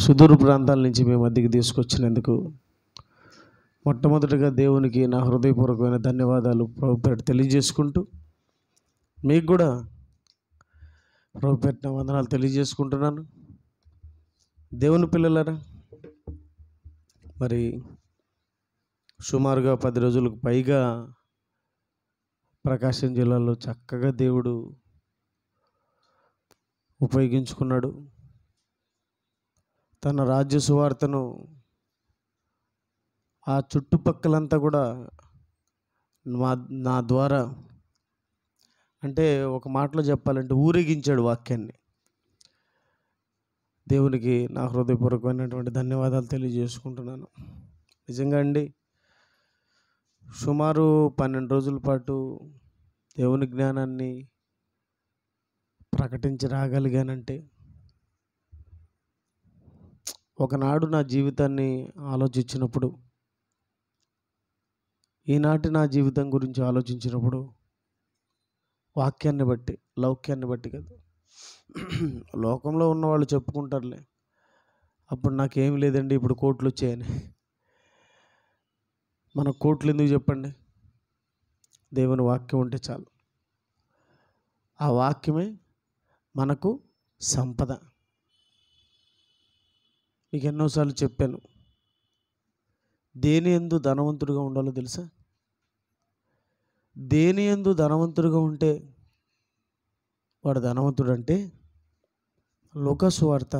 సుదూర ప్రాంతాల నుంచి మీ మధ్యకి తీసుకొచ్చినందుకు మొట్టమొదటిగా దేవునికి నా హృదయపూర్వకమైన ధన్యవాదాలు ప్రభు పేరిట తెలియజేసుకుంటూ, మీకు కూడా ప్రభు పేరిట వందనాలు తెలియజేసుకుంటున్నాను. దేవుని పిల్లలారా, మరి సుమారుగా 10 రోజులకు పైగా ప్రకాశం జిల్లాలో చక్కగా దేవుడు ఉపయోగించుకున్నాడు. తన రాజ్య సువార్తను ఆ చుట్టుపక్కలంతా కూడా నా ద్వారా, అంటే ఒక మాటలో చెప్పాలంటే ఊరేగించాడు వాక్యాన్ని. దేవునికి నా హృదయపూర్వకమైనటువంటి ధన్యవాదాలు తెలియజేసుకుంటున్నాను. నిజంగా అండి, సుమారు 12 రోజుల పాటు దేవుని జ్ఞానాన్ని ప్రకటించి రాగలిగానంటే, ఒకనాడు నా జీవితాన్ని ఆలోచించినప్పుడు, ఈనాటి నా జీవితం గురించి ఆలోచించినప్పుడు, వాక్యాన్ని బట్టి, లౌక్యాన్ని బట్టి కాదు, లోకంలో ఉన్నవాళ్ళు చెప్పుకుంటారులే, అప్పుడు నాకేం లేదండి, ఇప్పుడు కోట్లు వచ్చాయని. మన కోట్లు ఎందుకు చెప్పండి? దేవుని వాక్యం ఉంటే చాలు. ఆ వాక్యమే మనకు సంపద. మీకు ఎన్నోసార్లు చెప్పాను, దేని యందు ధనవంతుడిగా ఉండాలో తెలుసా? దేని యందు ధనవంతుడిగా ఉంటే వాడు ధనవంతుడు అంటే, లూకాసు వార్త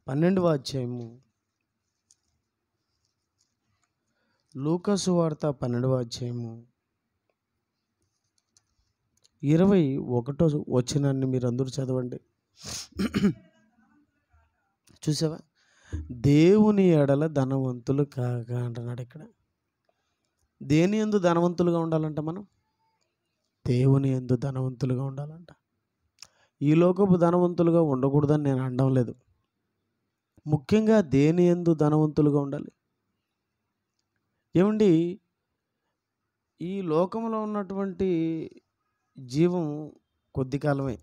12వ అధ్యాయము, లూకాసు వార్త 12వ అధ్యాయము 21వ వచనాన్ని మీరు అందరూ చదవండి. చూసావా? దేవుని ఎడల ధనవంతులు కాగా అంటున్నాడు ఇక్కడ. దేని యందు ధనవంతులుగా ఉండాలంట? మనం దేవుని యందు ధనవంతులుగా ఉండాలంట. ఈ లోకపు ధనవంతులుగా ఉండకూడదని నేను అనడం లేదు. ముఖ్యంగా దేని యందు ధనవంతులుగా ఉండాలి? ఏమండి, ఈ లోకంలో ఉన్నటువంటి జీవం కొద్ది కాలమే.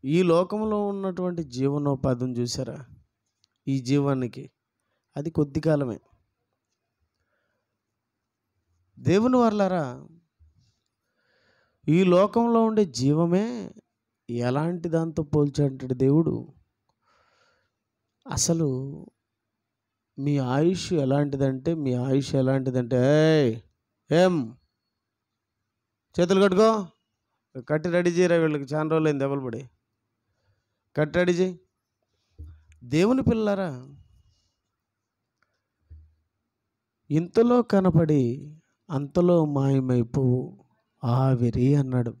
ఈ లోకంలో ఉన్నటువంటి జీవనోపాధిని చూసారా? ఈ జీవానికి అది కొద్ది కాలమే. దేవుని వర్లారా, ఈ లోకంలో ఉండే జీవమే ఎలాంటి దాంతో పోల్చాడంటే దేవుడు, అసలు మీ ఆయుష్ ఎలాంటిదంటే ఏం చేతులు కట్టుకో, కట్టి రెడీ చేయరా, వీళ్ళకి చాలా రోజులైంది దెబ్బలు పడి, కట్టి రెడీ చేయి. దేవుని పిల్లలారా, ఇంతలో కనపడి అంతలో మాయమైపోవు ఆవిరి అన్నాడు.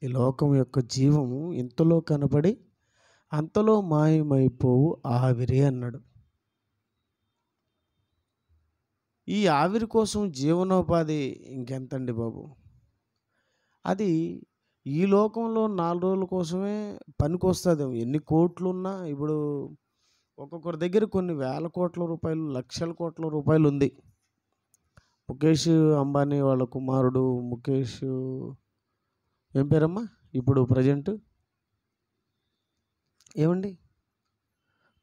ఈ లోకం యొక్క జీవము ఇంతలో కనపడి అంతలో మాయమైపోవు ఆవిరి అన్నాడు. ఈ ఆవిరి కోసం జీవనోపాధి ఇంకెంతండి బాబు? అది ఈ లోకంలో 4 రోజుల కోసమే పనికొస్తుంది. ఎన్ని కోట్లు ఉన్నా, ఇప్పుడు ఒక్కొక్కరి దగ్గర కొన్ని వేల కోట్ల రూపాయలు, లక్షల కోట్ల రూపాయలు ఉంది. ముఖేష్ అంబానీ వాళ్ళ కుమారుడు ముఖేష్, ఏం పేరమ్మా ఇప్పుడు ప్రజెంట్, ఏమండి,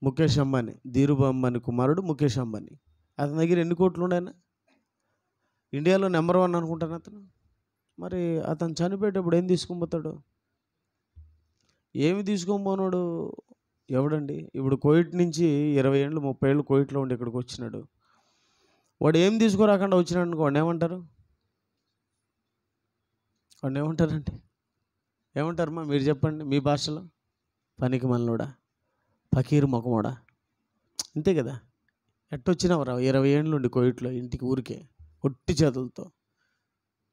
ముఖేష్ అంబానీ, ధీరుభాయ్ అంబానీ కుమారుడు ముఖేష్ అంబానీ. అతని దగ్గర ఎన్ని కోట్లు ఉన్నాయన? ఇండియాలో నెంబర్ 1 అనుకుంటాను అతను. మరి అతను చనిపోయేటప్పుడు ఏం తీసుకొని పోతాడు? ఏమి తీసుకొని పోనాడు? ఎవడండి? ఇప్పుడు కోవిడ్ నుంచి 20 ఏళ్ళు 30 ఏళ్ళు కోవిడ్లో ఉండి ఇక్కడికి వచ్చినాడు. వాడు ఏం తీసుకురాకుండా వచ్చినాడు అనుకో, వాడిని ఏమంటారు? వాడిని ఏమంటారండి? ఏమంటారమ్మా మీరు చెప్పండి మీ భాషలో? పనికి మళ్ళోడా, ఫకీరు మొఖమోడా, అంతే కదా. ఎట్టొచ్చినావు రా 20 ఏళ్ళు ఉండి కోవిడ్లో ఇంటికి, ఊరికే ఒట్టి చేతులతో,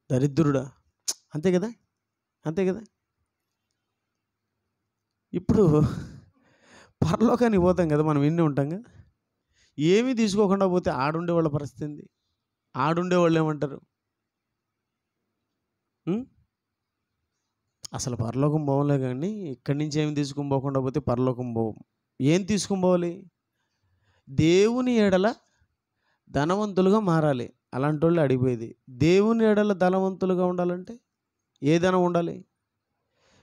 దరిద్రుడా, అంతే కదా, అంతే కదా. ఇప్పుడు పరలోకానికి పోతాం కదా, మనం ఇన్ని ఉంటాం కదా. ఏమీ తీసుకోకుండా పోతే ఆడుండే వాళ్ళ పరిస్థితి ఏంది? ఆడుండే వాళ్ళు ఏమంటారు? అసలు పరలోకం పోవలే, కానీ ఇక్కడి నుంచి ఏమి తీసుకుని పోకుండా పోతే పరలోకం పోవం. ఏం తీసుకుని పోవాలి? దేవుని ఎడల ధనవంతులుగా మారాలి. అలాంటి వాళ్ళు అడిగిపోయేది. దేవుని ఎడల ధనవంతులుగా ఉండాలంటే ఏ ధనం ఉండాలి?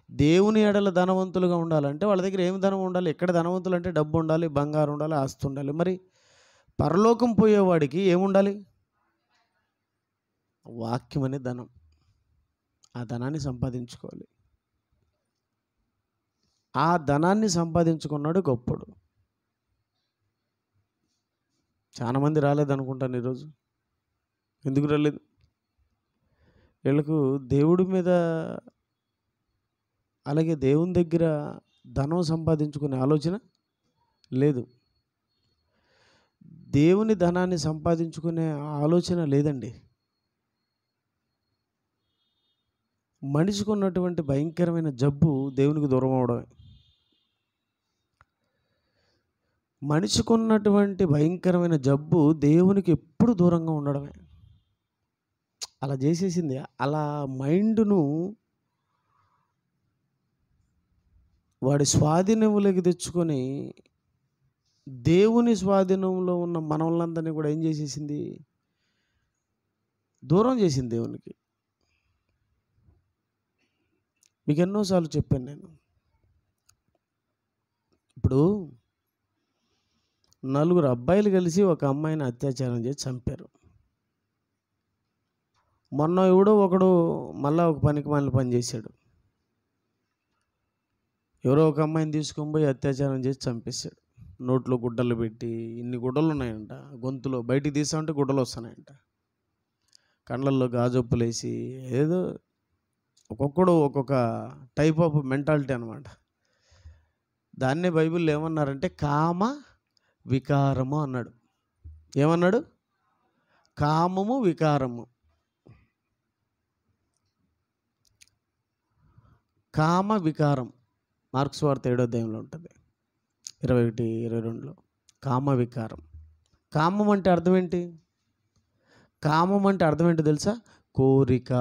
దేవుని ఎడల ధనవంతులుగా ఉండాలంటే వాళ్ళ దగ్గర ఏమి ధనం ఉండాలి? ఎక్కడ ధనవంతులు అంటే డబ్బు ఉండాలి, బంగారం ఉండాలి, ఆస్తి ఉండాలి. మరి పరలోకం పోయేవాడికి ఏముండాలి? వాక్యం అనే ధనం. ఆ ధనాన్ని సంపాదించుకోవాలి. ఆ ధనాన్ని సంపాదించుకున్నాడు గొప్పడు. చాలామంది రాలేదనుకుంటాను ఈరోజు. ఎందుకు రాలేదు? వీళ్ళకు దేవుడి మీద, అలాగే దేవుని దగ్గర ధనం సంపాదించుకునే ఆలోచన లేదు. దేవుని ధనాన్ని సంపాదించుకునే ఆలోచన లేదండి. మనిషికి ఉన్నటువంటి భయంకరమైన జబ్బు దేవునికి దూరం అవడమే. మనిషికి ఉన్నటువంటి భయంకరమైన జబ్బు దేవునికి ఎప్పుడు దూరంగా ఉండడమే. అలా చేసేసింది. అలా మైండ్ను వాడి స్వాధీనములోకి తెచ్చుకొని దేవుని స్వాధీనంలో ఉన్న మనవలందరినీ కూడా ఏం చేసేసింది? దూరం చేసింది దేవునికి. మీకు ఎన్నోసార్లు చెప్పాను నేను. ఇప్పుడు నలుగురు అబ్బాయిలు కలిసి ఒక అమ్మాయిని అత్యాచారం చేసి చంపారు. మొన్న ఎవడో ఒకడు మళ్ళా ఒక పనికి మాలిన పని చేశాడు. ఎవరో ఒక అమ్మాయిని తీసుకొని పోయి అత్యాచారం చేసి చంపేశాడు. నోట్లో గుడ్డలు పెట్టి, ఇన్ని గుడ్డలు ఉన్నాయంట, గొంతులో బయటికి తీసామంటే గుడ్డలు వస్తున్నాయంట, కళ్ళల్లో గాజొప్పులు వేసి, ఏదో ఒక్కొక్కడు ఒక్కొక్క టైప్ ఆఫ్ మెంటాలిటీ అనమాట. దాన్నే బైబిల్లో ఏమన్నారంటే కామ వికారము అన్నాడు. ఏమన్నాడు? కామము వికారము. కామ వికారం మార్క్స్ వార్త 7వ అధ్యాయంలో ఉంటుంది, 21, 22లో. కామ వికారం. కామం అంటే అర్థం ఏంటి? కామం అంటే అర్థం ఏంటి తెలుసా? కోరిక.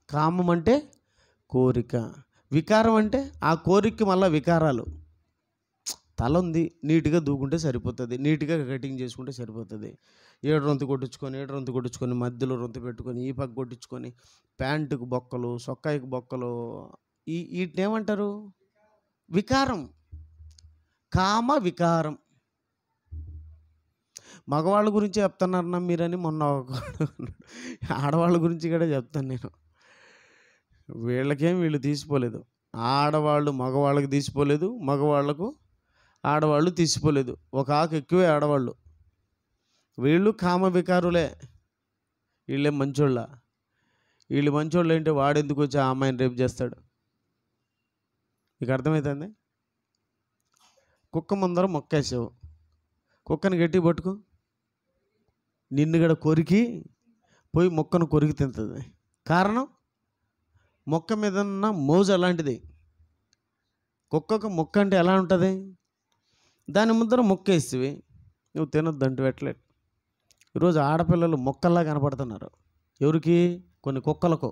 కామం అంటే కోరిక. వికారం అంటే ఆ కోరికకి మళ్ళీ వికారాలు. తల ఉంది, నీట్గా దూకుంటే సరిపోతుంది, నీట్గా కటింగ్ చేసుకుంటే సరిపోతుంది. ఏడు రొంతు కొట్టించుకొని మధ్యలో రొంతు పెట్టుకొని ఈ పక్క కొట్టించుకొని ప్యాంటుకు బొక్కలు, సొక్కాయికి బొక్కలు, వీటిని ఏమంటారు? వికారం. కామ వికారం. మగవాళ్ళ గురించి చెప్తున్నారన్నా మీరని మొన్న ఆడవాళ్ళ గురించి కూడా చెప్తాను నేను. వీళ్ళు తీసిపోలేదు. ఆడవాళ్ళు మగవాళ్ళకి తీసిపోలేదు, మగవాళ్ళకు ఆడవాళ్ళు తీసిపోలేదు. ఒక ఆకు ఎక్కువే ఆడవాళ్ళు. వీళ్ళు కామ వికారులే. వీళ్ళే మంచోళ్ళ? వీళ్ళు మంచోళ్ళు ఏంటి? వాడెందుకు వచ్చి ఆ అమ్మాయిని రేపు చేస్తాడు? మీకు అర్థమవుతుంది? కుక్క ముందర మొక్కేసావు, కుక్కని గట్టి పట్టుకో, నిన్ను కూడా కొరికి పోయి మొక్కను కొరికి తింటుంది. కారణం మొక్క మీద ఉన్న మోజు అలాంటిది. కుక్కకు మొక్క అంటే ఎలా ఉంటుంది? దాని ముందర మొక్కేసివి, నువ్వు తినొద్దు అంటే పెట్టలేదు. ఈరోజు ఆడపిల్లలు మొక్కల్లా కనపడుతున్నారు. ఎవరికి? కొన్ని కుక్కలకు.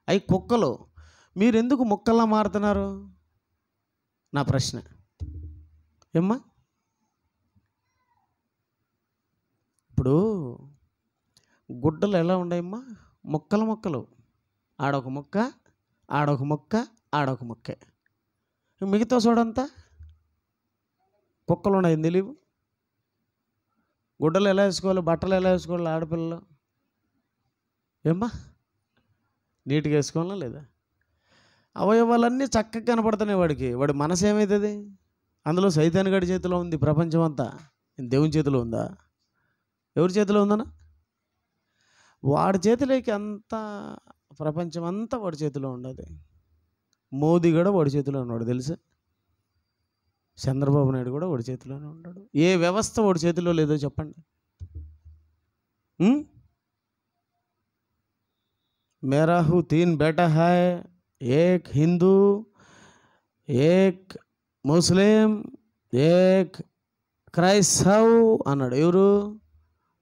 అవి కుక్కలు. మీరు ఎందుకు మొక్కల్లా మారుతున్నారు? నా ప్రశ్న. ఏమ్మా? ఇప్పుడు గుడ్డలు ఎలా ఉన్నాయమ్మా? మొక్కలు. ఆడొక మొక్క, ఆడొక మొక్క, ఆడొక మొక్కే. మిగతా చూడంతా కుక్కలు ఉన్నాయి, తెలియవు. గుడ్డలు ఎలా వేసుకోవాలి, బట్టలు ఎలా వేసుకోవాలి ఆడపిల్లలు? ఏమ్మా? నీట్గా వేసుకోవాలా లేదా? అవయవాలన్నీ చక్కగా కనపడుతున్నాయి వాడికి. వాడి మనసు ఏమవుతుంది? అందులో సైతాన్ గడి చేతిలో ఉంది ప్రపంచం అంతా. దేవుని చేతిలో ఉందా? ఎవరి చేతిలో ఉందన్నా? వాడి చేతిలోకి అంతా, ప్రపంచం అంతా వాడి చేతిలో ఉండదు. మోదీ కూడా వాడి చేతిలో ఉన్నాడు తెలుసా? చంద్రబాబు నాయుడు కూడా వాడి చేతిలోనే ఉన్నాడు. ఏ వ్యవస్థ వాడి చేతిలో లేదో చెప్పండి. మేరా హూ 3 బేటా హై, ఏక్ హిందూ, ఏక్ ముస్లిం, ఏక్ క్రైస్తవ్ అన్నాడు. ఎవరు?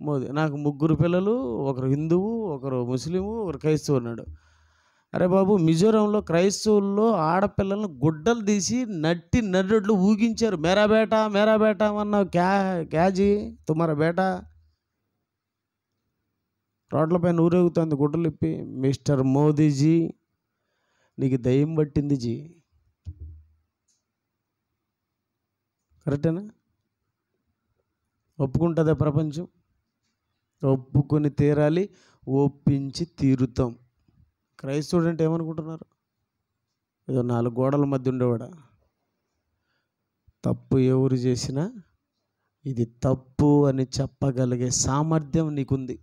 మోదీ. నాకు 3 పిల్లలు, ఒకరు హిందువు, ఒకరు ముస్లిము, ఒకరు క్రైస్తవు అన్నాడు. అరే బాబు, మిజోరంలో క్రైస్తవుల్లో ఆడపిల్లలను గుడ్డలు తీసి నర్రెడ్లు ఊగించారు. మేరా బేటా అన్న క్యాజీ తుమారా బేటా రోడ్లపైన ఊరేగుతుంది గుడ్డలు ఇప్పి, మిస్టర్ మోదీజీ నీకు దయ్యం పట్టింది జీ. కరెక్టేనా? ఒప్పుకుంటుందా ప్రపంచం? ఒప్పుకొని తీరాలి, ఒప్పించి తీరుతాం. క్రైస్తవుడు అంటే ఏమనుకుంటున్నారు? ఏదో 4 గోడల మధ్య ఉండేవాడా? తప్పు ఎవరు చేసినా ఇది తప్పు అని చెప్పగలిగే సామర్థ్యం నీకుంది.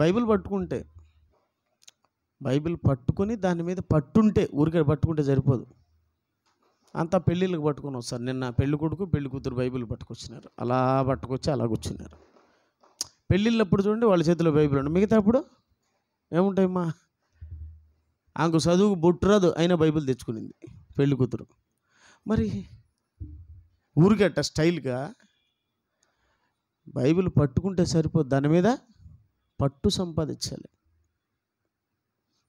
బైబిల్ పట్టుకుంటే, బైబిల్ పట్టుకొని దాని మీద పట్టుంటే, ఊరికే పట్టుకుంటే సరిపోదు. అంతా పెళ్ళిళ్ళకి పట్టుకొని వస్తారు. నిన్న పెళ్లి కొడుకు పెళ్లి కూతురు బైబిల్ పట్టుకొచ్చినారు, అలా పట్టుకొచ్చి అలా కూర్చున్నారు. పెళ్ళిళ్ళప్పుడు చూడండి వాళ్ళ చేతిలో బైబిల్ ఉండి, మిగతా అప్పుడు ఏముంటాయమ్మా? ఆమెకు చదువుకు బొట్టురాదు అయినా బైబిల్ తెచ్చుకునింది పెళ్లి కూతురు. మరి ఊరికట్ట స్టైల్గా బైబిల్ పట్టుకుంటే సరిపోదు, దాని మీద పట్టు సంపాదించాలి.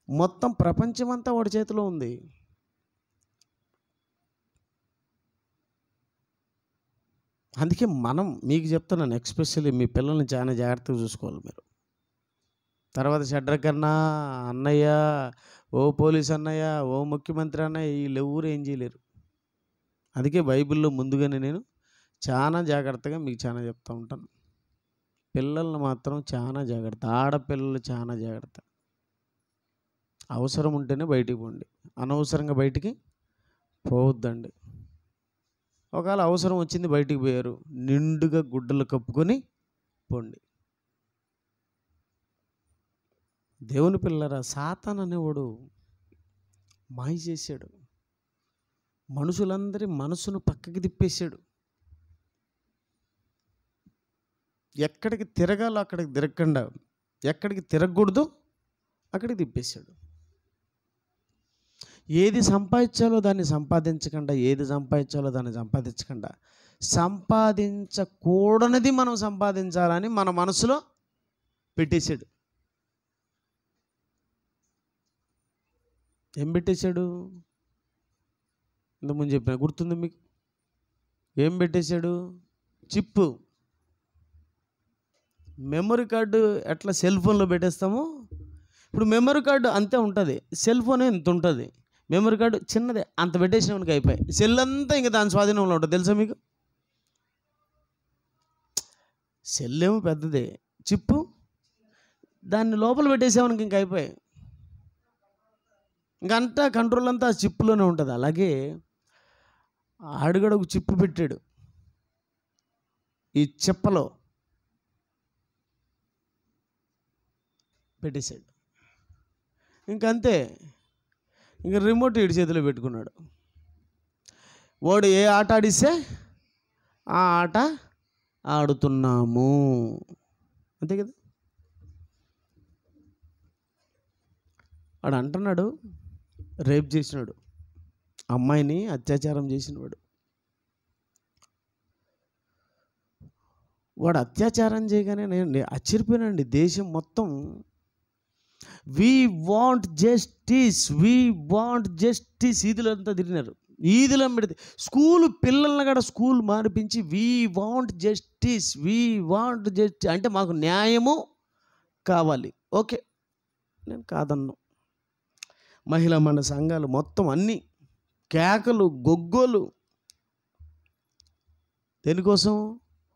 మొత్తం ప్రపంచమంతా వాడి చేతిలో ఉంది. అందుకే మనం మీకు చెప్తున్నాను, ఎక్స్పెషల్లీ మీ పిల్లల్ని చాలా జాగ్రత్తగా చూసుకోవాలి మీరు. తర్వాత షడ్రకన్నా అన్నయ్య, ఓ పోలీస్ అన్నయ్య, ఓ ముఖ్యమంత్రి అన్నయ్య, వీళ్ళు ఎవరు ఏం చేయలేరు. అందుకే బైబిల్లో ముందుగానే నేను చాలా జాగ్రత్తగా మీకు చాలా చెప్తూ ఉంటాను. పిల్లల్ని మాత్రం చాలా జాగ్రత్త, ఆడపిల్లలు చాలా జాగ్రత్త. అవసరం ఉంటేనే బయటికి పోండి, అనవసరంగా బయటికి పోవద్దండి. ఒకవేళ అవసరం వచ్చింది బయటికి పోయారు, నిండుగా గుడ్డలు కప్పుకొని పోండి. దేవుని పిల్లరా, సాతాను అనేవాడు మాయ చేశాడు, మనుషులందరి మనసును పక్కకి తిప్పేశాడు. ఎక్కడికి తిరగాలో అక్కడికి తిరగకుండా, ఎక్కడికి తిరగకూడదు అక్కడికి తిప్పేశాడు. ఏది సంపాదించాలో దాన్ని సంపాదించకుండా, ఏది సంపాదించాలో దాన్ని సంపాదించకుండా, సంపాదించకూడనిది మనం సంపాదించాలని మన మనసులో పెట్టేశాడు. ఏం పెట్టేశాడు? ఇంతకుముందు చెప్పిన గుర్తుంది మీకు? ఏం పెట్టేశాడు? చిప్పు. మెమరీ కార్డు ఎట్లా సెల్ ఫోన్లో పెట్టేస్తామో, ఇప్పుడు మెమరీ కార్డు అంతే ఉంటుంది, సెల్ ఫోన్ ఎంత ఉంటుంది, మెమరీ కార్డు చిన్నదే, అంత పెట్టేసినకి అయిపోయి సెల్ అంతా ఇంకా దాని స్వాధీనంలో ఉంటుంది. తెలుసా మీకు? సెల్ ఏమో పెద్దదే, చిప్పు దాన్ని లోపల పెట్టేసామనికి ఇంక అయిపోయాయి, ఇంకంతా కంట్రోల్ అంతా ఆ చిప్పులోనే ఉంటుంది. అలాగే ఆడుగడ ఒక చిప్పు పెట్టాడు, ఈ చిప్పలో పెట్టేశాడు. ఇంకంతే, ఇంక రిమోట్ ఇడి చేతిలో పెట్టుకున్నాడు. వాడు ఏ ఆట ఆడిస్తే ఆ ఆట ఆడుతున్నాము, అంతే కదా. వాడు అంటున్నాడు, రేప్ చేసినాడు, అమ్మాయిని అత్యాచారం చేసినవాడు. వాడు అత్యాచారం చేయగానే నేను ఆశ్చర్యపోయానండి. దేశం మొత్తం we want justice, we want justice ఈదులంతా తిరిగినారు. ఈదులం పెడితే స్కూల్ పిల్లల్ని కూడా స్కూల్ మానిపించి we want justice, we want justice అంటే మాకు న్యాయము కావాలి. ఓకే, నేను కాదన్ను. మహిళా మన సంఘాలు మొత్తం అన్నీ కేకలు, గొగ్గోలు. దేనికోసం?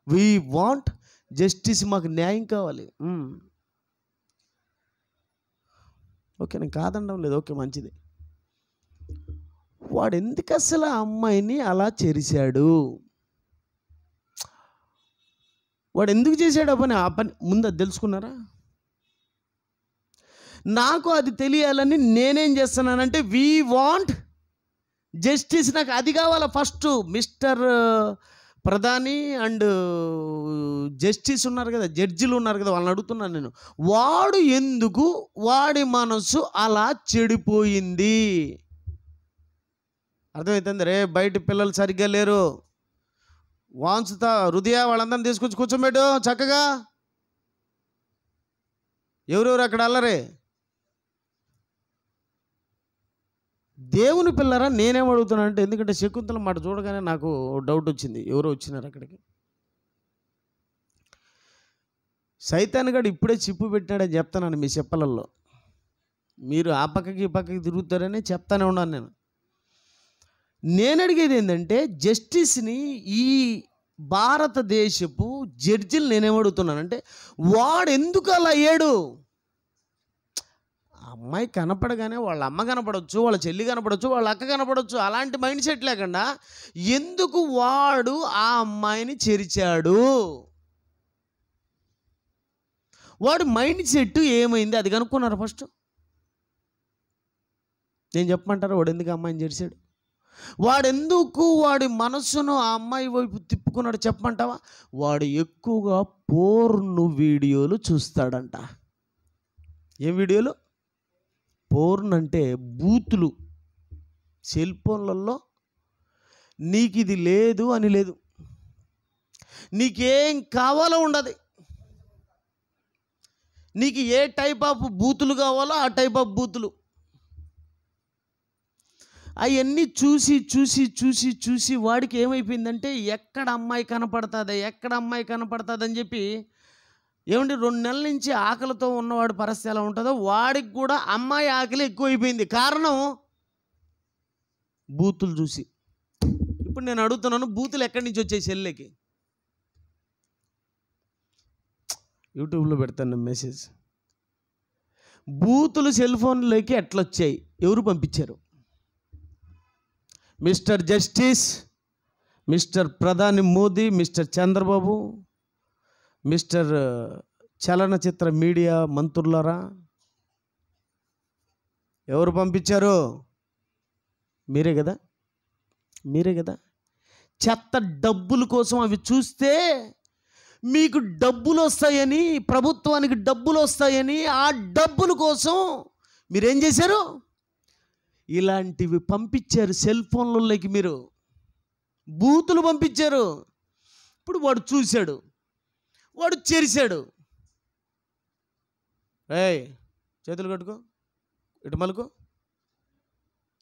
వీ వాంట్ జస్టిస్, మాకు న్యాయం కావాలి. ఓకే, నేను కాదనడం లేదు, ఓకే మంచిది. వాడు ఎందుకు అసలు ఆ అమ్మాయిని అలా చేశాడు? వాడు ఎందుకు చేశాడు ఆ పని ముందు అది తెలుసుకున్నారా? నాకు అది తెలియాలని నేనేం చేస్తున్నానంటే, వీ వాంట్ జస్టిస్, నాకు అది కావాలా ఫస్ట్. మిస్టర్ ప్రధాని అండ్ జస్టిస్ ఉన్నారు కదా, జడ్జిలు ఉన్నారు కదా, వాళ్ళని అడుగుతున్నాను నేను, వాడు ఎందుకు, వాడి మనసు అలా చెడిపోయింది? అర్థమవుతుంది రే? బయట పిల్లలు సరిగ్గా లేరు, వాంచుతా హృదయ వాళ్ళందరినీ తీసుకొచ్చి కూర్చోబెట్టు చక్కగా. ఎవరెవరు అక్కడ అల్లరే? దేవుని పిల్లరా, నేనేం అడుగుతున్నానంటే, ఎందుకంటే శకుంతల మాట చూడగానే నాకు డౌట్ వచ్చింది, ఎవరో వచ్చినారు అక్కడికి. సైతాన్ గాడు ఇప్పుడే చిప్పు పెట్టాడని చెప్తాను మీ చెప్పలలో. మీరు ఆ పక్కకి ఈ పక్కకి తిరుగుతారని చెప్తానే ఉన్నాను నేను. నేను అడిగేది ఏంటంటే, జస్టిస్ని, ఈ భారతదేశపు జడ్జిలు నేనేమడుగుతున్నానంటే, వాడు ఎందుకు అలా అయ్యాడు? అమ్మాయి కనపడగానే వాళ్ళ అమ్మ కనపడవచ్చు, వాళ్ళ చెల్లి కనపడవచ్చు, వాళ్ళ అక్క కనపడవచ్చు, అలాంటి మైండ్ సెట్ లేకుండా ఎందుకు వాడు ఆ అమ్మాయిని చెరిచాడు? వాడు మైండ్ సెట్ ఏమైంది అది కనుక్కున్నారు ఫస్ట్. నేను చెప్పమంటారా వాడు ఎందుకు అమ్మాయిని చేశాడు? వాడెందుకు వాడి మనస్సును ఆ అమ్మాయి వైపు తిప్పుకున్నాడు చెప్పమంటావా? వాడు ఎక్కువగా పోర్ను వీడియోలు చూస్తాడంట. ఏం వీడియోలు? పోర్న్ అంటే బూతులు. సెల్ ఫోన్లలో నీకు ఇది లేదు అని లేదు, నీకేం కావాలో ఉండదు. నీకు ఏ టైప్ ఆఫ్ బూతులు కావాలో ఆ టైప్ ఆఫ్ బూతులు. అవన్నీ చూసి చూసి చూసి చూసి వాడికి ఏమైపోయిందంటే, ఎక్కడ అమ్మాయి కనపడుతుంది అని చెప్పి, ఏమండి 2 నెలల నుంచి ఆకలితో ఉన్నవాడి పరిస్థితి ఎలా ఉంటుందో వాడికి కూడా అమ్మాయి ఆకలి ఎక్కువైపోయింది. కారణం బూతులు చూసి. ఇప్పుడు నేను అడుగుతున్నాను, బూతులు ఎక్కడి నుంచి వచ్చాయి సెల్లుకి? యూట్యూబ్లో పెడతాను మెసేజ్. బూతులు సెల్ ఫోన్లోకి ఎట్లొచ్చాయి? ఎవరు పంపించారు? మిస్టర్ జస్టిస్, మిస్టర్ ప్రధాని మోదీ, మిస్టర్ చంద్రబాబు, మిస్టర్ చలనచిత్ర మీడియా మంత్రులారా, ఎవరు పంపించారు? మీరే కదా. చెత్త డబ్బుల కోసం అవి చూస్తే మీకు డబ్బులు వస్తాయని, ప్రభుత్వానికి డబ్బులు వస్తాయని, ఆ డబ్బుల కోసం మీరేం చేశారు? ఇలాంటివి పంపించారు సెల్ ఫోన్లలోకి. మీరు బూతులు పంపించారు. ఇప్పుడు వాడు చూశాడు, వాడు చేశాడు. ఏయ్ చేతులు కట్టుకో, ఇటు మలుకో,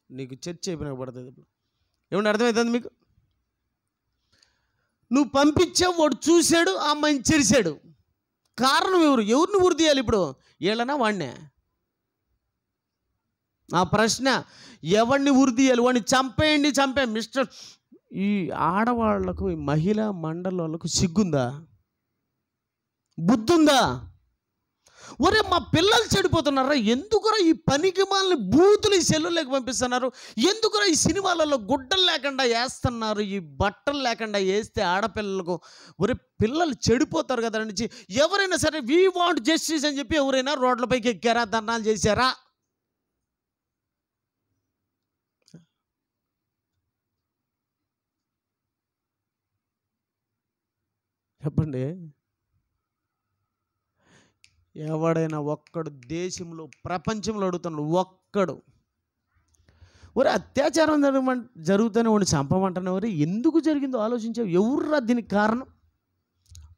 నీకు చర్చ అయిపోయినా పడుతుంది. ఇప్పుడు ఏమన్నా అర్థమవుతుంది మీకు? నువ్వు పంపించావు, వాడు చూశాడు, ఆ అమ్మాయిని చేశాడు. కారణం ఎవరిని ఉరి తీయాలి ఇప్పుడు? వీళ్ళనా వాడినే? ఆ ప్రశ్న, ఎవరిని ఉరి తీయాలి? వాడిని చంపేయండి. మిస్టర్, ఈ ఆడవాళ్లకు, ఈ మహిళా మండలి వాళ్ళకు సిగ్గుందా? బుద్ధుందా? ఒరే మా పిల్లలు చెడిపోతున్నారా? ఎందుకురా ఈ పనికి మాలని బూతులు ఈ సెల్లులోకి పంపిస్తున్నారు? ఎందుకురా ఈ సినిమాలలో గుడ్డలు లేకుండా వేస్తున్నారు? ఈ బట్టలు లేకుండా వేస్తే ఆడపిల్లలకు, ఒరే పిల్లలు చెడిపోతారు కదా నుంచి ఎవరైనా సరే వీ వాంట్ జస్టిస్ అని చెప్పి ఎవరైనా రోడ్లపైకి ఎక్కారా? ధర్నాలు చేశారా? చెప్పండి. ఎవడైనా ఒక్కడు దేశంలో, ప్రపంచంలో అడుగుతున్నాడు ఒక్కడు, ఒరే అత్యాచారం జరుగుతూనే వాడిని చంపమంటున్నావు, ఒరే ఎందుకు జరిగిందో ఆలోచించావు? ఎవర్రా దీనికి కారణం?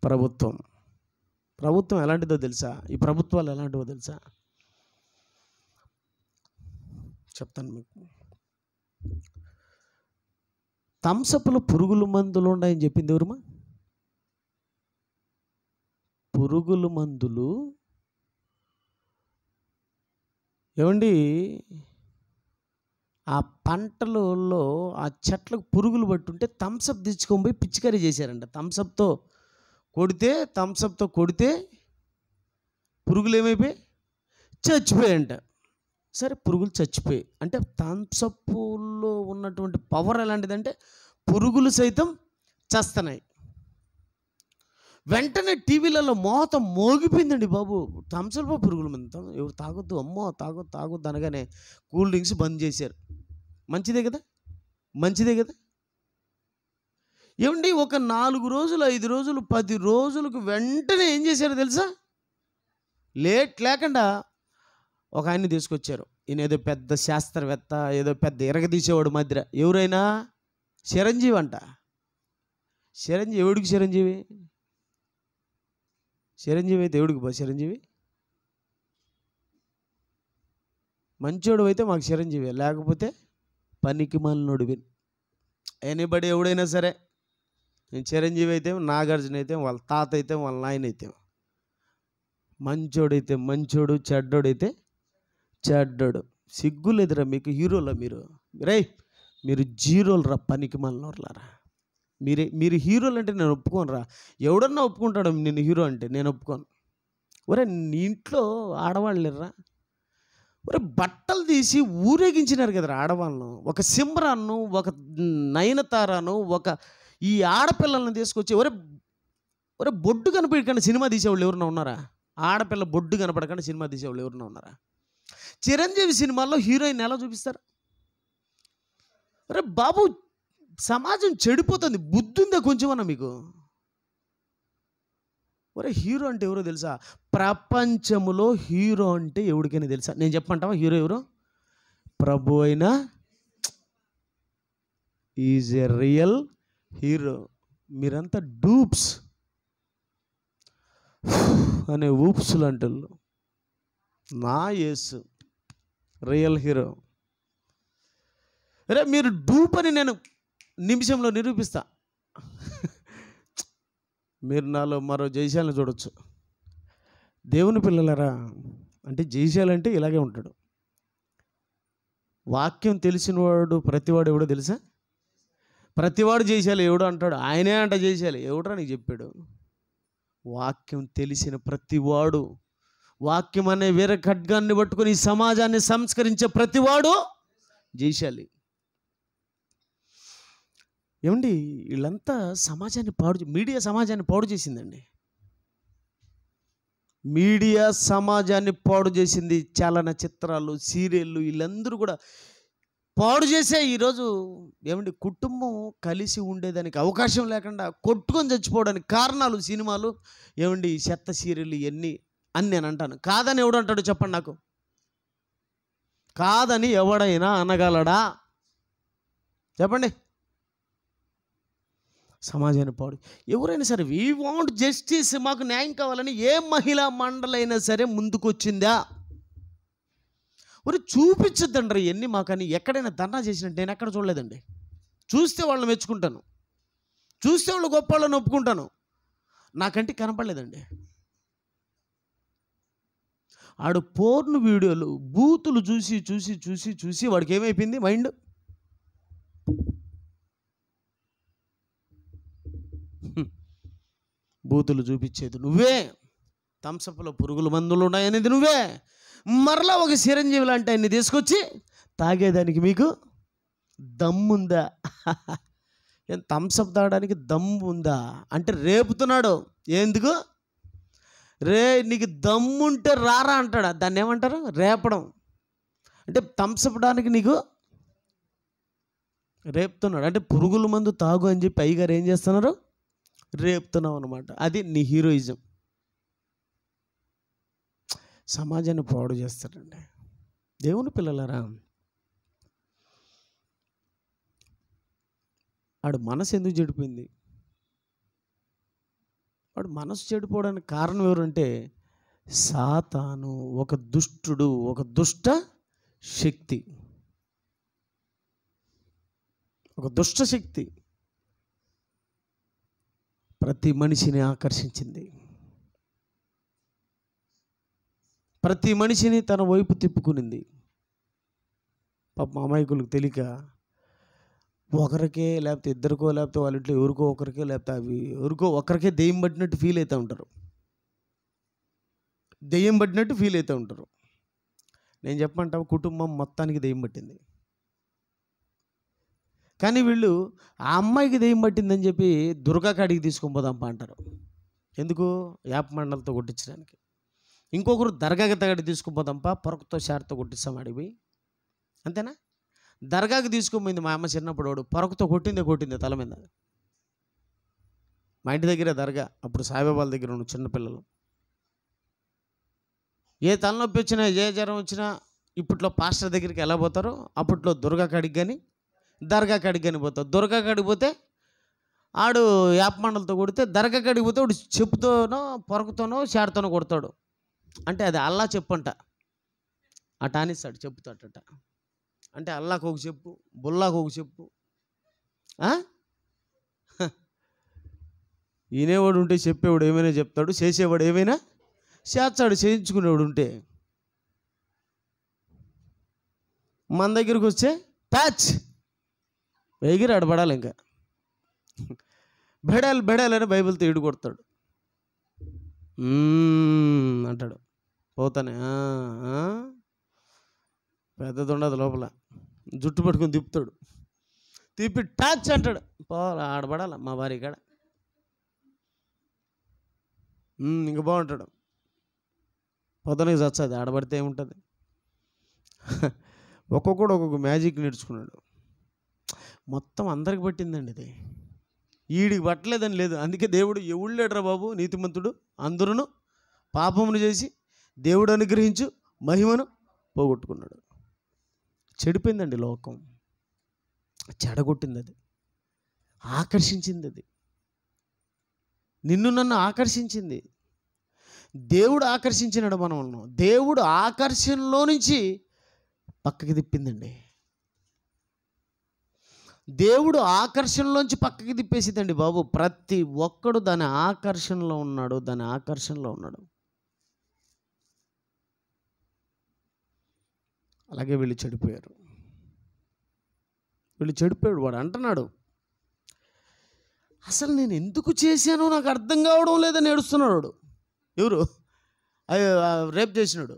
ప్రభుత్వం ఎలాంటిదో తెలుసా? ఈ ప్రభుత్వాలు ఎలాంటివో తెలుసా? చెప్తాను మీకు. థమ్సప్లో పురుగుల మందులు ఉన్నాయని చెప్పింది ఎవరమ్మా? పురుగుల మందులు. ఏమండి, ఆ పంటలలో ఆ చెట్లకు పురుగులు పట్టుంటే థమ్సప్ తెచ్చుకొని పోయి పిచికారీ చేశారంట. థమ్సప్తో కొడితే పురుగులు ఏమైపోయి చచ్చిపోయాయంట. సరే, పురుగులు చచ్చిపోయాయి అంటే థమ్సప్లో ఉన్నటువంటి పవర్ ఎలాంటిదంటే పురుగులు సైతం చస్తున్నాయి. వెంటనే టీవీలలో మోతం మోగిపోయిందండి బాబు. థమ్సప్ పురుగుల మందు ఎవరు తాగొద్దు, అమ్మో తాగొద్దు అనగానే కూల్ డ్రింక్స్ బంద్ చేశారు. మంచిదే కదా. ఏమండి, ఒక 4 రోజులు, 5 రోజులు, 10 రోజులకు వెంటనే ఏం చేశారో తెలుసా? లేట్ లేకుండా ఒక ఆయన్ని తీసుకొచ్చారు. ఈయన ఏదో పెద్ద శాస్త్రవేత్త, ఏదో పెద్ద ఎరగదీసేవాడు మధ్య. ఎవరైనా చిరంజీవి అంట. ఎవడికి చిరంజీవి? చిరంజీవి అయితే ఎవడికి చిరంజీవి? మంచోడు అయితే మాకు చిరంజీవి, లేకపోతే పనికి మాలినోడివి. ఎనీబడి ఎవడైనా సరే, నేను చిరంజీవి అయితే, నాగార్జున అయితే, వాళ్ళ తాత అయితే, వాళ్ళ నాయన అయితే, మంచోడైతే మంచోడు, చెడ్డోడైతే చెడ్డోడు. సిగ్గులేదురా మీకు? హీరోలా మీరు? రేయ్, మీరు జీరోలు రా, పనికి మాలినోర్లారా. మీరు హీరోలు అంటే నేను ఒప్పుకోను రా. ఎవడన్నా ఒప్పుకుంటాడు నేను హీరో అంటే? నేను ఒప్పుకోను. ఒరే, నీ ఇంట్లో ఆడవాళ్ళు లేరా? ఒరే, బట్టలు తీసి ఊరేగించినారు కదరా ఆడవాళ్ళను. ఒక సిమ్రాన్ను, ఒక నయనతారను, ఒక ఈ ఆడపిల్లలను తీసుకొచ్చి ఒరే ఒరే బొడ్డు కనపడకుండా సినిమా తీసేవాళ్ళు ఎవరన్నా ఉన్నారా? ఆడపిల్ల బొడ్డు కనపడకుండా సినిమా తీసేవాళ్ళు ఎవరన్నా ఉన్నారా? చిరంజీవి సినిమాల్లో హీరోయిన్ ఎలా చూపిస్తారు? అరే బాబు, సమాజం చెడిపోతుంది. బుద్ధి ఉందా కొంచెమన్నా మీకు? ఒరే, హీరో అంటే ఎవరో తెలుసా? ప్రపంచంలో హీరో అంటే ఎవరికైనా తెలుసా? నేను చెప్పమంటావా హీరో ఎవరో? ప్రభు అయిన ఈజ్ ఎ రియల్ హీరో. మీరంతా డూప్స్ అనే ఊప్సులు అంటున్నారు. నా యేసు రియల్ హీరో. అరే, మీరు డూప్ అని నేను నిమిషంలో నిరూపిస్తా. మీరు నాలో మరో జయశాలను చూడొచ్చు. దేవుని పిల్లలరా, అంటే జయశాలంటే ఇలాగే ఉంటాడు. వాక్యం తెలిసినవాడు ప్రతివాడు ఎవడో తెలుసా? ప్రతివాడు జయశాలి ఎవడో అంటాడు. ఆయనే అంట జయశాలి. ఎవడరా నీకు చెప్పాడు? వాక్యం తెలిసిన ప్రతివాడు, వాక్యం అనే వేరే ఖడ్గాన్ని పట్టుకొని ఈ సమాజాన్ని సంస్కరించే ప్రతివాడు జయశాలి. ఏమండి, వీళ్ళంతా సమాజాన్ని మీడియా సమాజాన్ని పాడు చేసిందండి. మీడియా సమాజాన్ని పాడు చేసింది. చలనచిత్రాలు, సీరియళ్ళు, వీళ్ళందరూ కూడా పాడు చేసే ఈరోజు ఏమండి కుటుంబం కలిసి ఉండేదానికి అవకాశం లేకుండా కొట్టుకొని చచ్చిపోవడానికి కారణాలు సినిమాలు, ఏమండి చెత్త సీరియళ్ళు ఇవన్నీ అని నేను అంటాను. కాదని ఎవడు అంటాడు చెప్పండి నాకు? కాదని ఎవడైనా అనగలడా? చెప్పండి. సమాజాన్ని పాడు. ఎవరైనా సరే వీ వాంట్ జస్టిస్, మాకు న్యాయం కావాలని ఏ మహిళా మండలైనా సరే ముందుకొచ్చిందా? ఒరే, చూపించద్దండి ఇవన్నీ మాకని. ఎక్కడైనా ధర్నా చేసినట్టు నేను ఎక్కడ చూడలేదండి. చూస్తే వాళ్ళని మెచ్చుకుంటాను, చూస్తే వాళ్ళు గొప్ప వాళ్ళని ఒప్పుకుంటాను. నాకంటే కనపడలేదండి. ఆడు పోర్న్ వీడియోలు, బూతులు చూసి చూసి చూసి చూసి వాడికి ఏమైపోయింది మైండ్? బూతులు చూపించేది నువ్వే, థమ్సప్లో పురుగుల మందులు ఉన్నాయనేది నువ్వే, మరలా ఒక చిరంజీవి లాంటి ఆయన్ని తీసుకొచ్చి తాగేదానికి మీకు దమ్ముందా? ఏం థమ్సప్ తాగడానికి దమ్ము ఉందా? అంటే రేపుతున్నాడు. ఎందుకు? నీకు దమ్ముంటే రారా అంటాడా? దాన్ని ఏమంటారు? రేపడం. అంటే థమ్సప్ డానికి నీకు రేపుతున్నాడు. అంటే పురుగుల మందు తాగు అని చెప్పి అయ్యగారు ఏం చేస్తున్నారు? రేపుతున్నావు అనమాట. అది నీ హీరోయిజం. సమాజాన్ని పాడు చేస్తారండి. దేవుని పిల్లలారా, వాడు మనసు ఎందుకు చెడిపోయింది? వాడు మనసు చెడిపోవడానికి కారణం ఎవరంటే సాతాను, ఒక దుష్టుడు, ఒక దుష్ట శక్తి, ఒక దుష్ట శక్తి ప్రతి మనిషిని ఆకర్షించింది. ప్రతి మనిషిని తన వైపు తిప్పుకునింది. పాపం అమాయకులకు తెలియక ఒకరికే, లేకపోతే ఇద్దరికో, లేకపోతే వాళ్ళ ఇంట్లో ఎవరికో ఒకరికే, లేకపోతే అవి ఎవరికో ఒకరికే దెయ్యం పట్టినట్టు ఫీల్ అవుతూ ఉంటారు. దెయ్యం పట్టినట్టు ఫీల్ అవుతూ ఉంటారు. నేను చెప్పమంటావు, కుటుంబం మొత్తానికి దెయ్యం పట్టింది. కానీ వీళ్ళు ఆ అమ్మాయికి దెయ్యం పట్టిందని చెప్పి దుర్గా కాడికి తీసుకొని పోదాంపా అంటారు. ఎందుకు? యాప మండలతో కొట్టించడానికి. ఇంకొకరు దర్గాకి తగడి తీసుకుపోదాంపా, పొరకతో షార్తో కొట్టిస్తాం అడిగి. అంతేనా? దర్గాకి తీసుకుపోయింది మా అమ్మ చిన్నప్పుడు. వాడు పొరకతో కొట్టిందే తల మీద. మా ఇంటి దగ్గరే దర్గా. అప్పుడు సాయిబాబాల దగ్గర ఉన్న చిన్నపిల్లలు ఏ తలనొప్పి వచ్చినా, ఏ జ్వరం వచ్చినా ఇప్పట్లో పాస్టర్ దగ్గరికి ఎలా పోతారో అప్పట్లో దుర్గా కాడికి కానీ దర్గా కాడికి కానీ పోతారు. దుర్గా కాడికి పోతే ఆడు యాప మండలతో కొడితే, దర్గా కాడికి పోతే వాడు చెప్పుతోనో పొరకతోనో షార్తోనో కొడతాడు. అంటే అది అల్లా చెప్పంట. అట అనిస్తాడు, చెప్పుతాడట. అంటే అల్లాకు ఒక చెప్పు, బుల్లాకు ఒక చెప్పు. వినేవాడు ఉంటే చెప్పేవాడు ఏమైనా చెప్తాడు, చేసేవాడు ఏమైనా చేస్తాడు చేయించుకునేవాడు ఉంటే. మన దగ్గరికి వస్తే ప్యాచ్ ఎగిరి ఆడబడాలి. ఇంకా బెడాలని బైబిల్తో ఈడు కొడతాడు. అంటాడు పోతానే. పెద్దది ఉండదు లోపల, జుట్టు పట్టుకొని తిప్పుతాడు. తిప్పి టచ్ అంటాడు. ఆడబడాల మా భార్య కాడ. ఇంక బాగుంటాడు. పొద్దునకి చచ్చది ఆడబడితే ఏముంటుంది. ఒక్కొక్కడు ఒక్కొక్క మ్యాజిక్ నేర్చుకున్నాడు. మొత్తం అందరికి పట్టిందండి ఇది. వీడికి పట్టలేదని లేదు. అందుకే దేవుడు ఎవడు లేడరా బాబు నీతిమంతుడు, అందరూ పాపమును చేసి దేవుడు అనుగ్రహించు మహిమను పోగొట్టుకున్నాడు. చెడిపోయిందండి లోకం, చెడగొట్టింది అది, ఆకర్షించింది అది, నిన్ను నన్ను ఆకర్షించింది. దేవుడు ఆకర్షించినాడు మనల్ని. దేవుడు ఆకర్షణలో నుంచి పక్కకి తిప్పిందండి. దేవుడు ఆకర్షణలోంచి పక్కకి తిప్పేసిందండి బాబు. ప్రతి ఒక్కడు దాని ఆకర్షణలో ఉన్నాడు, దాని ఆకర్షణలో ఉన్నాడు. అలాగే వీళ్ళు చెడిపోయారు. వాడు అంటున్నాడు, అసలు నేను ఎందుకు చేశానో నాకు అర్థం కావడం లేదని ఏడుస్తున్నాడు. ఎవరు? రేప్ చేసినాడు.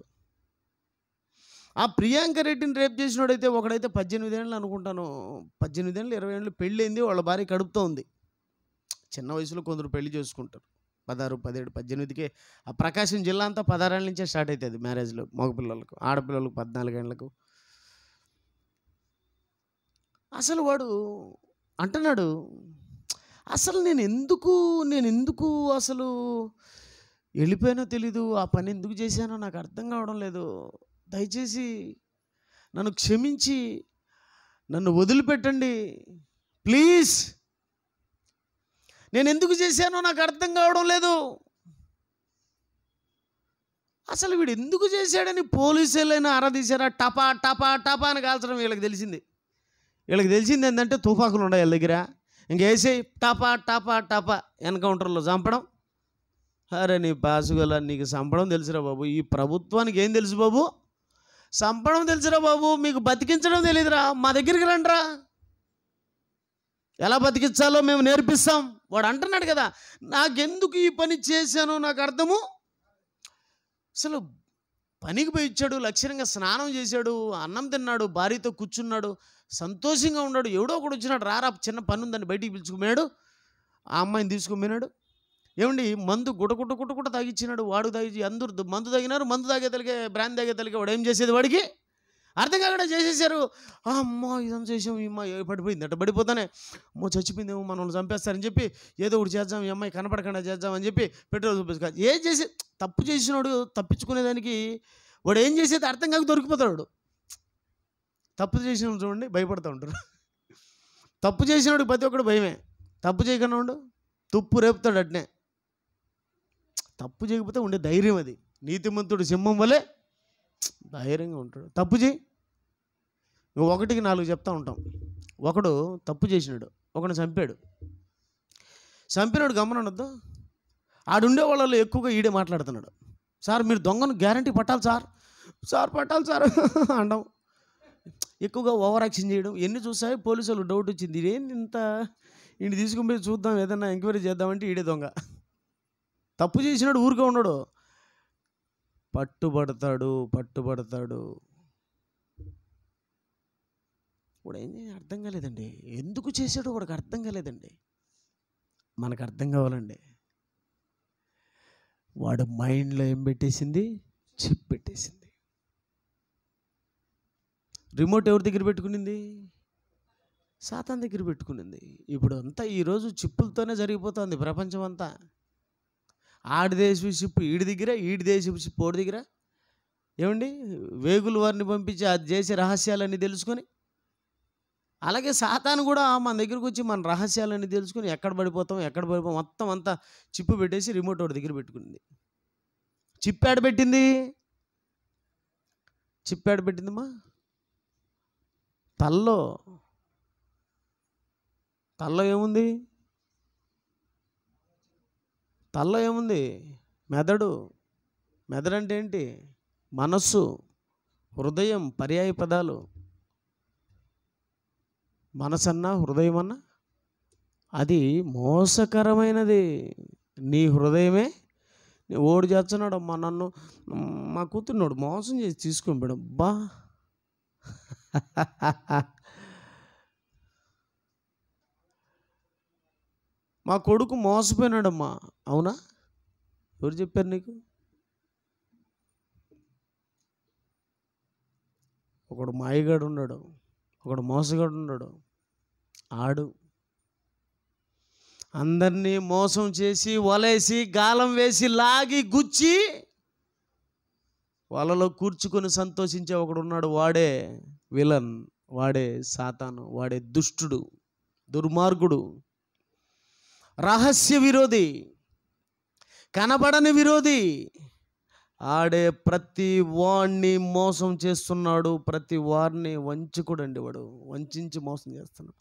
ఆ ప్రియాంక రెడ్డిని రేప్ చేసినాడు. అయితే ఒకడైతే 18 ఏళ్ళు అనుకుంటాను, 18 ఏళ్ళు 20 ఏళ్ళు పెళ్ళైంది, వాళ్ళ భార్య కడుపుతో ఉంది. చిన్న వయసులో కొందరు పెళ్లి చేసుకుంటారు. 16, 17, 18కే. ఆ ప్రకాశం జిల్లా అంతా 16 ఏళ్ళ నుంచే స్టార్ట్ అవుతుంది మ్యారేజ్లో. మగపిల్లలకు, ఆడపిల్లలకు 14 ఏళ్ళకు. అసలు వాడు అంటున్నాడు, అసలు నేను ఎందుకు అసలు వెళ్ళిపోయానో తెలీదు, ఆ పని ఎందుకు చేశానో నాకు అర్థం కావడం లేదు. దయచేసి నన్ను క్షమించి నన్ను వదిలిపెట్టండి ప్లీజ్. నేను ఎందుకు చేశానో నాకు అర్థం కావడం లేదు. అసలు వీడు ఎందుకు చేశాడని పోలీసులైనా ఆరాధీశారా? టపా టపా టపా అని కాల్చడం వీళ్ళకి తెలిసింది. ఏంటంటే తుపాకులు ఉన్నాయి వీళ్ళ దగ్గర. ఇంకేసే టపా టపా టపా ఎన్కౌంటర్లో చంపడం. అరే నీ పాసుగల, నీకు చంపడం తెలుసురా బాబు. ఈ ప్రభుత్వానికి ఏం తెలుసు బాబు? చంపడం తెలుసురా బాబు, మీకు బతికించడం తెలియదురా. మా దగ్గరికి రండిరా, ఎలా బతికించాలో మేము నేర్పిస్తాం. వాడు అంటున్నాడు కదా, నాకెందుకు ఈ పని చేశానో నాకు అర్థము. అసలు పనికి పోయి ఇచ్చాడు, లక్షణంగా స్నానం చేశాడు, అన్నం తిన్నాడు, భార్యతో కూర్చున్నాడు, సంతోషంగా ఉన్నాడు. ఎవడో ఒకడు వచ్చినాడు, రారా చిన్న పని ఉందని బయటికి పిలుచుకున్నాడు. ఆ అమ్మాయిని తీసుకుపోయినాడు. ఏమండి మందు గుట తాగిచ్చినాడు. వాడు తాగి అందరూ మందు తాగినారు. మందు తాగేతలిగే, బ్రాండ్ తాగేతలిగే వాడు ఏం చేసేది వాడికి అర్థం కాకుండా చేసేసారు. అమ్మో ఇదం చేసాం, ఈ అమ్మాయి పడిపోయింది అట్ట. పడిపోతానే అమ్మో చచ్చిపోయిందేమో, మనల్ని చంపేస్తారని చెప్పి ఏదో ఒకటి చేద్దాం, ఈ అమ్మాయి కనపడకుండా చేద్దామని చెప్పి పెట్రోల్ చూపించుకో. ఏం చేసి తప్పు చేసినాడు తప్పించుకునేదానికి వాడు ఏం చేసేది అర్థం కాక దొరికిపోతాడు. తప్పు చేసిన చూడండి భయపడుతూ ఉంటారు. తప్పు చేసినాడు ప్రతి ఒక్కడు భయమే. తప్పు చేయకుండా ఉండు, తుప్పు రేపుతాడు అట్నే. తప్పు చేయకపోతే ఉండే ధైర్యం అది. నీతిమంతుడు సింహం వలె ధైర్యంగా ఉంటాడు. తప్పు చేయి, 1కి 4 చెప్తా ఉంటాం. ఒకడు తప్పు చేసినాడు, ఒకడు చంపినాడు గమనొద్దు. ఆడుండే వాళ్ళలో ఎక్కువగా ఈడే మాట్లాడుతున్నాడు. సార్ మీరు దొంగను గ్యారంటీ పట్టాలి సార్ పట్టాలి సార్ అండం. ఎక్కువగా ఓవర్ యాక్షన్ చేయడం. ఎన్ని చూసాయి పోలీసు వాళ్ళకి డౌట్ వచ్చింది, ఇదేంటి ఇంత, ఈయన తీసుకుని పోయి చూద్దాం, ఏదన్నా ఎంక్వైరీ చేద్దామంటే ఈడే దొంగ. తప్పు చేసినాడు ఊరికే ఉన్నాడు, పట్టుబడతాడు. వాడు ఏం అర్థం కాలేదండి, ఎందుకు చేశాడో వాడికి అర్థం కాలేదండి. మనకు అర్థం కావాలండి. వాడు మైండ్లో ఏం పెట్టేసింది? చిప్ పెట్టేసింది. రిమోట్ ఎవరి దగ్గర పెట్టుకునింది? సాతాన్ దగ్గర పెట్టుకునింది. ఇప్పుడు అంతా ఈరోజు చిప్పులతోనే జరిగిపోతుంది ప్రపంచం అంతా. ఆడి దేశపు చిప్పు ఈడి దగ్గర, ఈడి దేశపు చిప్పు ఓడి దగ్గర. ఏమండి, వేగులు వారిని పంపించి అది చేసే రహస్యాలన్నీ తెలుసుకొని, అలాగే సాతాను కూడా మన దగ్గరకు వచ్చి మన రహస్యాలన్నీ తెలుసుకొని ఎక్కడ పడిపోతాం మొత్తం అంతా చిప్పు పెట్టేసి రిమోట్ వాడి దగ్గర పెట్టుకునింది. చిప్ యాడ పెట్టిందమ్మా? తల్లో ఏముంది? మెదడు. మెదడు అంటే ఏంటి? మనస్సు, హృదయం పర్యాయ పదాలు. మనసన్నా హృదయమన్నా అది మోసకరమైనది. నీ హృదయమే ఓడి చేస్తున్నాడు అమ్మా నన్ను, మా కూతుర్నోడు మోసం చేసి తీసుకొని పోయాడు. అబ్బా మా కొడుకు మోసపోయినాడమ్మా. అవునా? ఎవరు చెప్పారు నీకు? ఒకడు మాయగాడు ఉన్నాడు, ఒకడు మోసగాడు ఉన్నాడు. ఆడు అందరినీ మోసం చేసి వలేసి గాలం వేసి లాగి గుచ్చి వాళ్ళలో కూర్చుకొని సంతోషించే ఒకడు ఉన్నాడు. వాడే విలన్, వాడే సాతాను, వాడే దుష్టుడు, దుర్మార్గుడు, రహస్య విరోధి, కనబడని విరోధి. ఆడే ప్రతి వాడిని మోసం చేస్తున్నాడు. ప్రతి వారిని వంచకుడండి. వాడు వంచి మోసం చేస్తున్నాడు.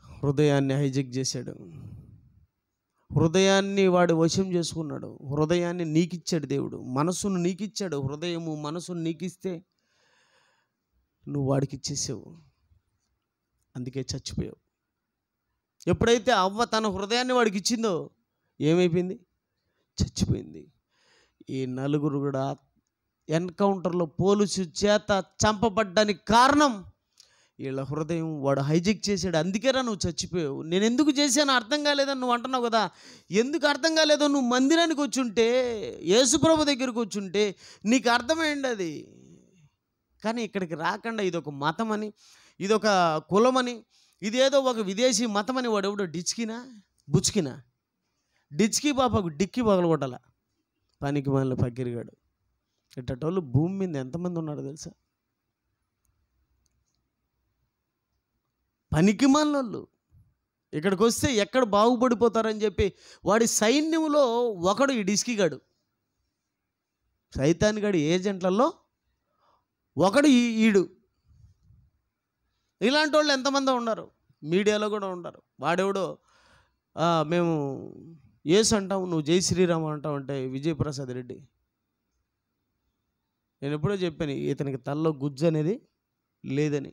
హృదయాన్ని హైజెక్ చేశాడు. హృదయాన్ని వాడు వశం చేసుకున్నాడు. హృదయాన్ని నీకిచ్చాడు దేవుడు. మనసును నీకిచ్చాడు. హృదయము మనసును నీకిస్తే నువ్వు వాడికి ఇచ్చేసావు. అందుకే చచ్చిపోయావు. ఎప్పుడైతే అవ్వ తన హృదయాన్ని వాడికి ఇచ్చిందో ఏమైపోయింది? చచ్చిపోయింది. ఈ నలుగురు కూడా ఎన్కౌంటర్లో పోలీసు చేత చంపబడ్డానికి కారణం వీళ్ళ హృదయం వాడు హైజెక్ చేశాడు. అందుకేరా నువ్వు చచ్చిపోయావు. నేను ఎందుకు చేశానో అర్థం కాలేదని నువ్వు అంటున్నావు కదా. ఎందుకు అర్థం కాలేదో? నువ్వు మందిరానికి వచ్చుంటే, యేసుప్రభు దగ్గరికి వచ్చుంటే నీకు అర్థమైంది అది. కానీ ఇక్కడికి రాకుండా ఇదొక మతమని, ఇదొక కులమని, ఇదేదో ఒక విదేశీ మతమని వాడు ఎవడో బుచ్కినా డిచ్కి పాపకు డిక్కి పగలగొట్టాల. పనికి మనల్ని పక్కిరిగాడు. ఇట్టటోళ్ళు భూమి మీద ఎంతమంది ఉన్నారో తెలుసా? పనికి మనోళ్ళు. ఇక్కడికి వస్తే ఎక్కడ బాగుపడిపోతారని చెప్పి వాడి సైన్యంలో ఒకడు ఈ డిస్కిగాడు, సైతాన్గాడి ఏజెంట్లలో ఒకడు ఈడు. ఇలాంటి వాళ్ళు ఎంతమంది ఉన్నారు? మీడియాలో కూడా ఉంటారు. వాడెవడో మేము యేసు అంటాం, నువ్వు జై శ్రీరామ్ అంటావు అంటే విజయప్రసాద్ రెడ్డి. నేను ఎప్పుడో చెప్పాను ఇతనికి తల్లో గుజ్జు అనేది లేదని.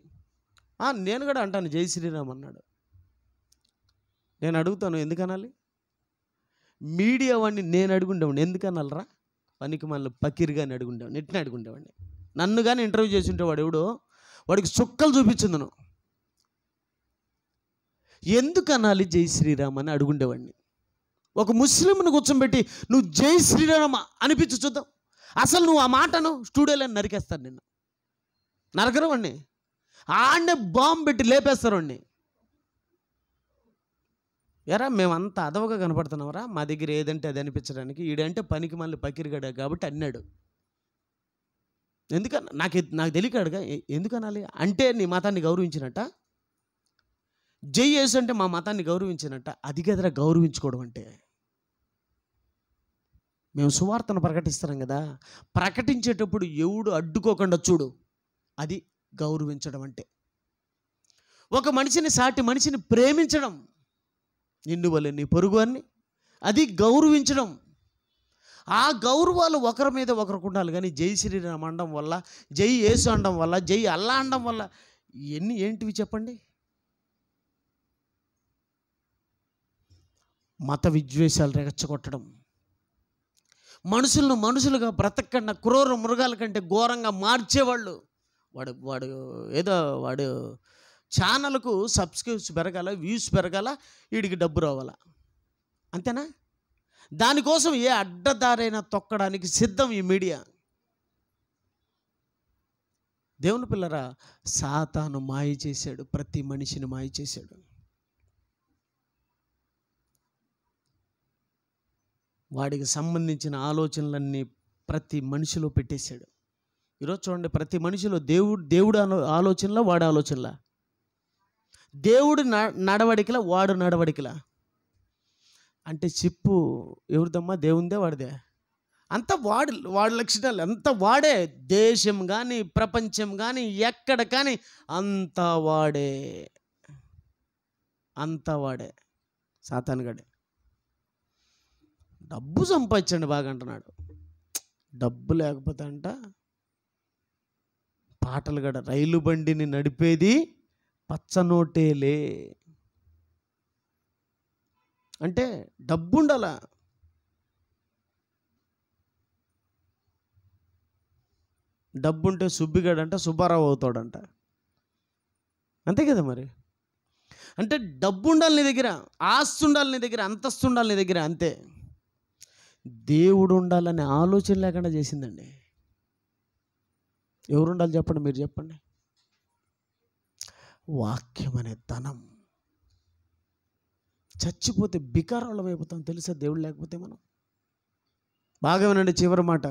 నేను కూడా అంటాను జై శ్రీరామ్ అన్నాడు. నేను అడుగుతాను ఎందుకనాలి? మీడియా వాడిని నేను అడుగుండేవాడిని ఎందుకనాలరా? పనికి మళ్ళీ పకీర్గా అని అడుగుండేవాడిని, నెట్టిన అడుగుండేవాడిని. నన్ను కానీ ఇంటర్వ్యూ చేసి ఉంటే వాడు ఎవడో వాడికి చుక్కలు చూపించింది నువ్వు ఎందుకనాలి జై శ్రీరామ్ అని అడుగుండేవాడిని. ఒక ముస్లింను కూర్చోబెట్టి నువ్వు జై శ్రీరామ అనిపించు చూద్దాం. అసలు నువ్వు ఆ మాటను స్టూడియోలో నరికేస్తాను, నిన్ను నరకరు వాడిని. ఆడనే బాంబు పెట్టి లేపేస్తారు వాడిని. ఎరా మేమంతా అదవగా కనపడుతున్నావరా? మా దగ్గర ఏదంటే అది అనిపించడానికి. ఈడంటే పనికి మళ్ళీ పకిరిగాడు కాబట్టి అన్నాడు. ఎందుకన్నా నాకు తెలియకాడుగా. ఎందుకనాలి అంటే నీ మతాన్ని గౌరవించినట్ట, జై యేసు అంటే మా మతాన్ని గౌరవించినట్ట. అది కదరా గౌరవించుకోవడం అంటే. మేము సువార్తను ప్రకటిస్తున్నాం కదా, ప్రకటించేటప్పుడు ఎవడు అడ్డుకోకుండా చూడు, అది గౌరవించడం అంటే. ఒక మనిషిని, సాటి మనిషిని ప్రేమించడం, నిన్ను వలె నీ పొరుగు అని, అది గౌరవించడం. ఆ గౌరవాలు ఒకరి మీద ఒకరికి ఉండాలి. కానీ జై శ్రీరామ్ అనడం వల్ల, జై యేసు అనడం వల్ల, జై అల్లా అనడం వల్ల ఏంటివి చెప్పండి? మత విద్వేషాలు రెచ్చగొట్టడం, మనుషులను మనుషులుగా బ్రతకకుండా క్రూర మృగాల కంటే ఘోరంగా మార్చేవాళ్ళు. వాడు ఛానల్కు సబ్స్క్రైబ్స్ పెరగాల, వ్యూస్ పెరగాల, వీడికి డబ్బు రావాలా, అంతేనా? దానికోసం ఏ అడ్డదారైనా తొక్కడానికి సిద్ధం ఈ మీడియా. దేవుని పిల్లరా, సాతాను మాయ చేశాడు, ప్రతి మనిషిని మాయ చేశాడు. వాడికి సంబంధించిన ఆలోచనలన్నీ ప్రతి మనిషిలో పెట్టేశాడు. ఈరోజు చూడండి, ప్రతి మనిషిలో దేవుడు ఆలోచనలా, వాడి ఆలోచనలా, దేవుడు నడవడికలా, వాడు నడవడికలా. అంటే చిప్పు ఎవరిదమ్మా? దేవుందే, వాడిదే. అంతా వాడి లక్షణాలు, అంతా వాడే. దేశం కానీ ప్రపంచం కానీ ఎక్కడ కానీ అంతా వాడే సాతానుగాడే. డబ్బు సంపాదించండి బాగా అంటున్నాడు. డబ్బు లేకపోతే అంట పాటలు గడ రైలు బండిని నడిపేది పచ్చనోటేలే. అంటే డబ్బు ఉండాలా. డబ్బుంటే సుబ్బిగాడంట సుబ్బారావు అవుతాడంట. అంతే కదా మరి. అంటే డబ్బు ఉండాలి నీ దగ్గర, ఆస్తి ఉండాలి నీ దగ్గర, అంతస్తు ఉండాలి నీ దగ్గర, అంతే. దేవుడు ఉండాలనే ఆలోచన లేకుండా చేసిందండి. ఎవరు ఉండాలి చెప్పండి, మీరు చెప్పండి. వాక్యం అనే ధనం. చచ్చిపోతే బికారాళ్ళం అయిపోతాం తెలుసా దేవుడు లేకపోతే. మనం బాగా వినండి చివరి మాట.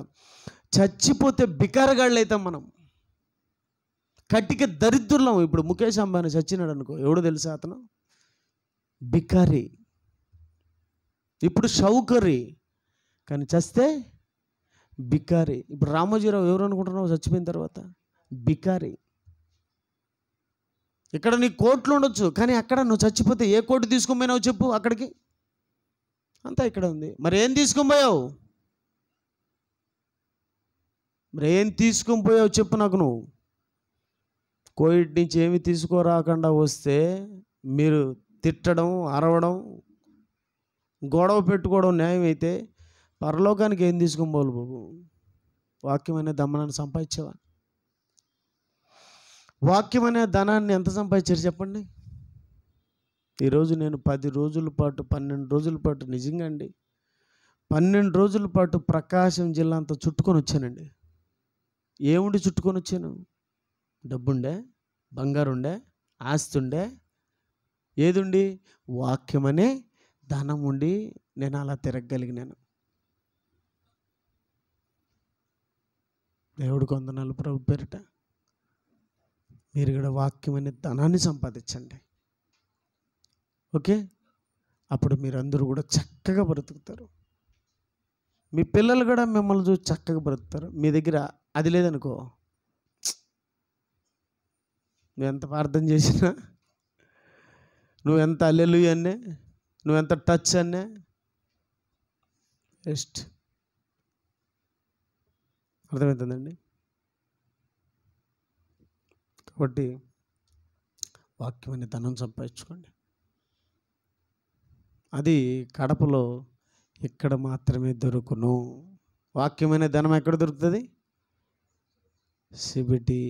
చచ్చిపోతే బికారగాళ్ళు అవుతాం మనం, కట్టిక దరిద్రులం. ఇప్పుడు ముఖేష్ అంబానీ చచ్చినాడు అనుకో, ఎవడో తెలుసా అతను? బికారి. ఇప్పుడు షౌకరి, కానీ చస్తే బికారి. ఇప్పుడు రామోజీరావు ఎవరు అనుకుంటున్నావు చచ్చిపోయిన తర్వాత? బికారి. ఇక్కడ నీ కోట్లు ఉండొచ్చు, కానీ అక్కడ నువ్వు చచ్చిపోతే ఏ కోటి తీసుకొని పోయినావు చెప్పు అక్కడికి? అంతా ఇక్కడ ఉంది. మరి ఏం తీసుకొని పోయావు? మరి ఏం తీసుకొని పోయావు చెప్పు నాకు నువ్వు. కోవిడ్ నుంచి ఏమి తీసుకోరాకుండా వస్తే మీరు తిట్టడం, అరవడం, గొడవ పెట్టుకోవడం న్యాయం అయితే పరలోకానికి ఏం తీసుకొని పోవాలి బాబు? వాక్యం అనే దమ్మనాన్ని సంపాదించావా? వాక్యం అనే ధనాన్ని ఎంత సంపాదించారు చెప్పండి? ఈరోజు నేను 10 రోజుల పాటు 12 రోజుల పాటు నిజంగా అండి 12 రోజుల పాటు ప్రకాశం జిల్లా అంతా చుట్టుకొని వచ్చానండి. ఏముండి చుట్టుకొని వచ్చాను? డబ్బుండే, బంగారు ఉండే, ఆస్తి ఉండే, ఏదుండి? వాక్యం అనే ధనం ఉండి నేను అలా తిరగగలిగినాను. దేవుడికి వందనాలు ప్రభు పేరిట. మీరు కూడా వాక్యం అనే ధనాన్ని సంపాదించండి, ఓకే? అప్పుడు మీరందరూ కూడా చక్కగా బ్రతుకుతారు. మీ పిల్లలు కూడా మిమ్మల్ని చూసి చక్కగా బ్రతుకుతారు. మీ దగ్గర అది లేదనుకో, నువ్వెంత ప్రార్థన చేసినా, నువ్వెంత హల్లెలూయా అన్నే, నువ్వెంత టచ్ అన్నే బెస్ట్. అర్థమవుతుందండి? కాబట్టి వాక్యం అనే ధనం సంపాదించుకోండి. అది కడపలో ఇక్కడ మాత్రమే దొరుకును. వాక్యమైన ధనం ఎక్కడ దొరుకుతుంది? CBT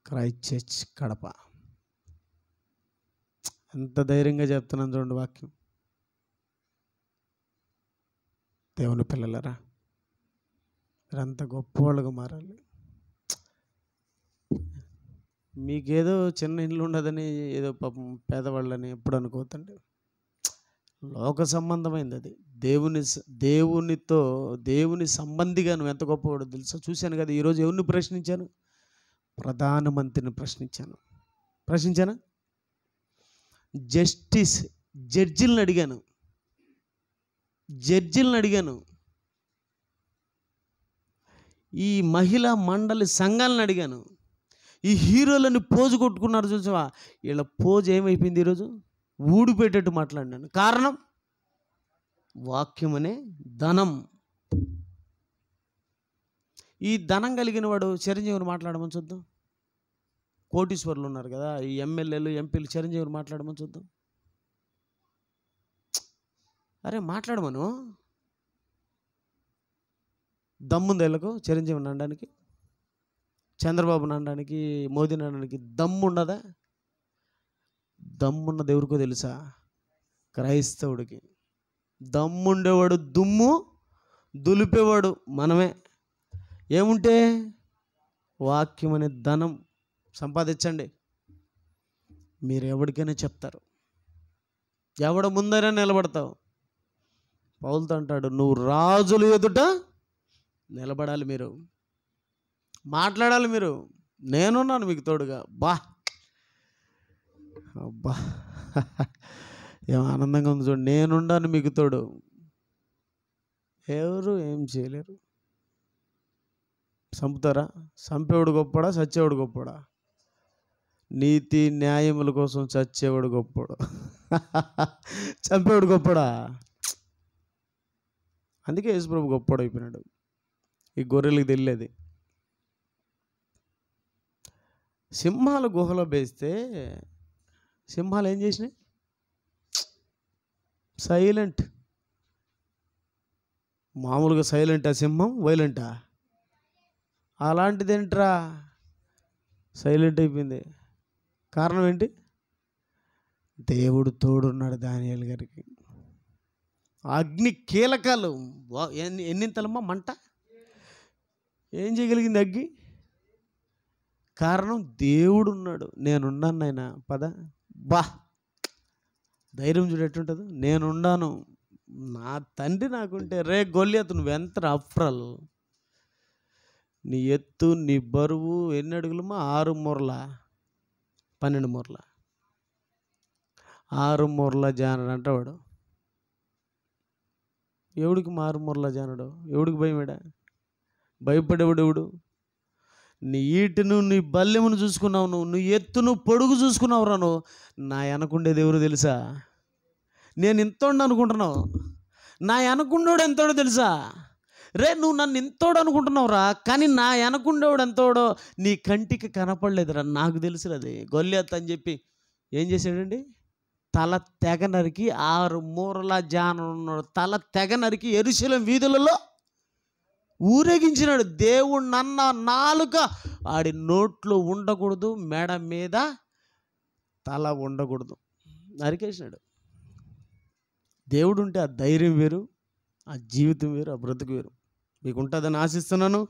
Christ church Kadapa. ఎంత ధైర్యంగా చెప్తున్నాను చూడండి వాక్యం. దేవుని పిల్లలరా, మీరంత గొప్పవాళ్ళుగా మారాలి. మీకేదో చిన్న ఇల్లు ఉండదని, ఏదో పాపం పేదవాళ్ళని ఎప్పుడు అనుకోవద్దండి. లోక సంబంధమైంది అది. దేవుని సంబంధిగా నువ్వు ఎంత గొప్పవాడో తెలుసా? చూశాను కదా ఈరోజు ఎవరిని ప్రశ్నించాను? ప్రధానమంత్రిని ప్రశ్నించానా? జడ్జిలను అడిగాను. ఈ మహిళా మండలి సంఘాలను అడిగాను. ఈ హీరోలని పోజు కొట్టుకున్నారు చూసావా? వీళ్ళ పోజు ఏమైపోయింది ఈరోజు? ఊడిపెట్టేట్టు మాట్లాడినాను. కారణం వాక్యం అనే ధనం. ఈ ధనం కలిగిన వాడు చిరంజీవిని మాట్లాడమని చూద్దాం. కోటీశ్వరులు ఉన్నారు కదా, ఈ ఎమ్మెల్యేలు, ఎంపీలు, చిరంజీవిని మాట్లాడమని చూద్దాం. అరే మాట్లాడమను. దమ్ముంది వీళ్ళకు చిరంజీవిని అనడానికి, చంద్రబాబుని అనడానికి, మోదీని అనడానికి దమ్ము ఉండదా? దమ్మున్నది ఎవరికో తెలుసా? క్రైస్తవుడికి. దమ్ముండేవాడు దుమ్ము దులిపేవాడు మనమే. ఏముంటే? వాక్యం అనే ధనం సంపాదించండి. మీరు ఎవరికైనా చెప్తారు, ఎవడ ముందైనా నిలబడతావు. పౌలుతో అంటాడు, నువ్వు రాజుల ఎదుట నిలబడాలి, మీరు మాట్లాడాలి, మీరు నేనున్నాను మీకు తోడుగా. అబ్బా ఏం ఆనందంగా ఉంది చూడండి. నేనున్నాను మీకు తోడు, ఎవరు ఏం చేయలేరు. చంపుతారా? చంపేవాడు గొప్పడా, చచ్చేవాడు గొప్పడా? నీతి న్యాయముల కోసం చచ్చేవాడు గొప్పడు, చంపేవాడు గొప్పడా? అందుకే యేసుప్రభు గొప్పోడైపోయినాడు. ఈ గొర్రెలకు తెలియదు. సింహాలు గుహలో వేస్తే సింహాలు ఏం చేసినాయి? సైలెంట్. మామూలుగా సైలెంటా సింహం? వైలెంటా? అలాంటిదేంట్రా సైలెంట్ అయిపోయింది. కారణం ఏంటి? దేవుడు తోడున్నాడు దానియేలు గారికి. అగ్ని కీలకాలు ఎన్నింతలమ్మా మంట ఏం చేయగలిగింది అగ్గి? కారణం దేవుడు ఉన్నాడు. నేనున్నాను నాయన, పద బా ధైర్యం చూడు ఎట్టుంటుందో. నేనున్నాను, నా తండ్రి నాకుంటే. రే గొల్లియతు నువ్వెంత అఫ్రల్, నీ ఎత్తు నీ బరువు ఎన్ని అడుగులమ్మా? 6 మూరల 12 మూరల 6 మూరల జానడు అంట వాడు. ఎవడికి 6 మూరల జానడు? ఎవడికి భయమేడా? భయపడేవాడు? నీ ఈటును నీ బల్లెమును చూసుకున్నావు, నువ్వు ఎత్తును పొడుగు చూసుకున్నావురా. నువ్వు నా వెనకుండేది ఎవరు తెలుసా? నేను ఇంతోడు అనుకుంటున్నావు, నా వెనకుండేవాడు ఎంతోడో తెలుసా? రే నువ్వు నన్ను ఇంతోడు అనుకుంటున్నావురా, కానీ నా వెనకుండేవాడు ఎంతోడో నీ కంటికి కనపడలేదురా. నాకు తెలుసు అది. గొల్లియత్ అని చెప్పి ఏం చేశాడండి? తల తెగ నరికి 6 మూరల జానున్నాడు. తల తెగ నరికి యెరూషలేము వీధులలో ఊరేగించినాడు. దేవుడు నన్న నాలుక ఆడి నోట్లో ఉండకూడదు, మెడ మీద తల ఉండకూడదు, నరికేసినాడు. దేవుడు ఉంటే ఆ ధైర్యం వేరు, ఆ జీవితం వేరు, ఆ బ్రతుకు వేరు. మీకు ఉంటుందని ఆశిస్తున్నాను.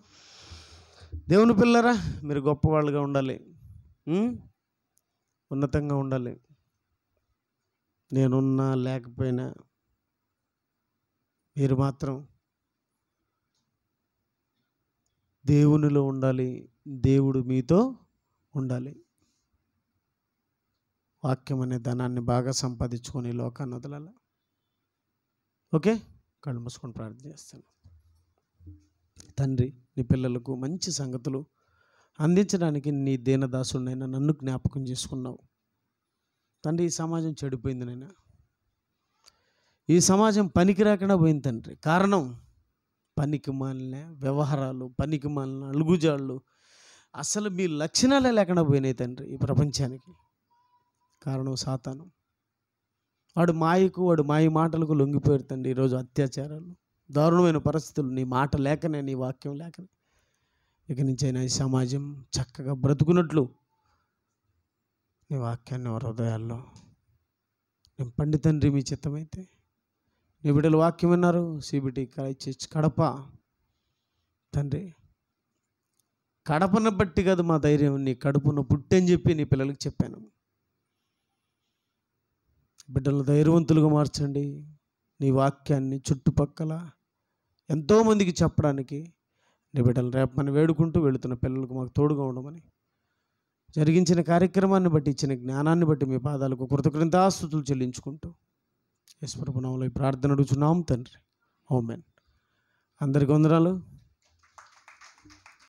దేవుని పిల్లరా, మీరు గొప్పవాళ్ళుగా ఉండాలి, ఉన్నతంగా ఉండాలి. నేనున్నా లేకపోయినా మీరు మాత్రం దేవునిలో ఉండాలి, దేవుడు మీతో ఉండాలి. వాక్యం అనే ధనాన్ని బాగా సంపాదించుకొని లోకాన్ని వదలాలి. ఓకే, కళ్ళు మూసుకొని ప్రార్థన చేస్తాను. తండ్రి, నీ పిల్లలకు మంచి సంగతులు అందించడానికి నీ దీనదాసుడినైనా నన్ను జ్ఞాపకం చేసుకున్నావు తండ్రి. ఈ సమాజం చెడిపోయింది నైనా, ఈ సమాజం పనికి రాకుండా పోయింది తండ్రి. కారణం పనికి మాలిన వ్యవహారాలు, పనికి మాలిన అలుగుజాళ్ళు, అసలు మీ లక్షణాలే లేకుండా పోయినాయి తండ్రి ఈ ప్రపంచానికి. కారణం సాతాను. వాడు మాయ మాటలకు లొంగిపోయాడు తండ్రి. ఈరోజు అత్యాచారాలు, దారుణమైన పరిస్థితులు, నీ మాట లేకనే, నీ వాక్యం లేకనే. ఇక నుంచైనా ఈ సమాజం చక్కగా బ్రతుకున్నట్లు నీ వాక్యాన్ని వారి హృదయాల్లో నింపండి తండ్రి. మీ చిత్తమైతే నీ బిడ్డలు వాక్యం విన్నారు. సిబిటి చర్చ్ కడప తండ్రి, కడపను బట్టి కాదు మా ధైర్యం, నీ కడుపును పుట్టని చెప్పి నీ పిల్లలకి చెప్పాను. బిడ్డలు ధైర్యవంతులుగా మార్చండి. నీ వాక్యాన్ని చుట్టుపక్కల ఎంతోమందికి చెప్పడానికి నీ బిడ్డలు రేపమని వేడుకుంటూ వెళుతున్న పిల్లలకు మాకు తోడుగా ఉండమని, జరిగించిన కార్యక్రమాన్ని బట్టి, ఇచ్చిన జ్ఞానాన్ని బట్టి మీ పాదాలకు కృతజ్ఞతాస్తుతులు చెల్లించుకుంటూ యేసు ప్రభువు నామములో ఈ ప్రార్థన అడుగుచున్నాం తండ్రి. ఆమేన్. అందరికీ వందనాలు.